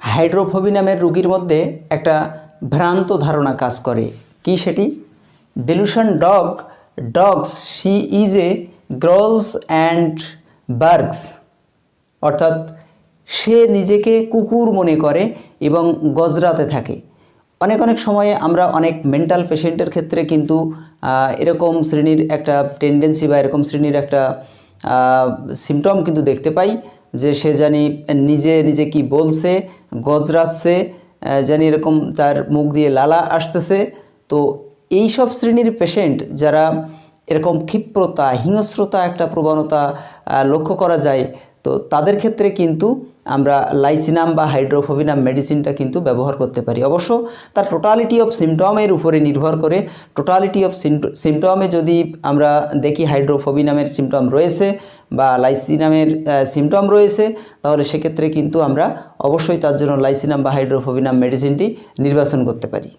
হাইড্রোফোবিনামের রোগীর মধ্যে একটা ভ্রান্ত ধারণা কাজ করে। কি সেটি? Delusion dogs she is a growls and burgs, অর্থাৎ সে নিজেকে কুকুর মনে করে এবং গজরাতে থাকে। অনেক সময়ে আমরা অনেক মেন্টাল পেশেন্টের ক্ষেত্রে কিন্তু এরকম শ্রেণীর একটা টেন্ডেন্সি বা এরকম শ্রেণীর একটা সিমটম কিন্তু দেখতে পাই যে সে জানি নিজে কি বলছে, গজরাচ্ছে, জানি এরকম তার মুখ দিয়ে লালা আসতেছে। তো এই সব শ্রেণীর পেশেন্ট যারা এরকম ক্ষিপ্রতা, হিংস্রতা একটা প্রবণতা লক্ষ্য করা যায়, তো তাদের ক্ষেত্রে কিন্তু আমরা লাইসিনাম বা হাইড্রোফোবিনাম মেডিসিনটা কিন্তু ব্যবহার করতে পারি। অবশ্য তার টোটালিটি অফ সিমটমের উপরে নির্ভর করে। টোটালিটি অফ সিমটমে যদি আমরা দেখি হাইড্রোফোবিনামের সিমটম রয়েছে বা লাইসিনামের সিমটম রয়েছে, তাহলে সেক্ষেত্রে কিন্তু আমরা অবশ্যই তার জন্য লাইসিনাম বা হাইড্রোফোবিনাম মেডিসিনটি নির্বাচন করতে পারি।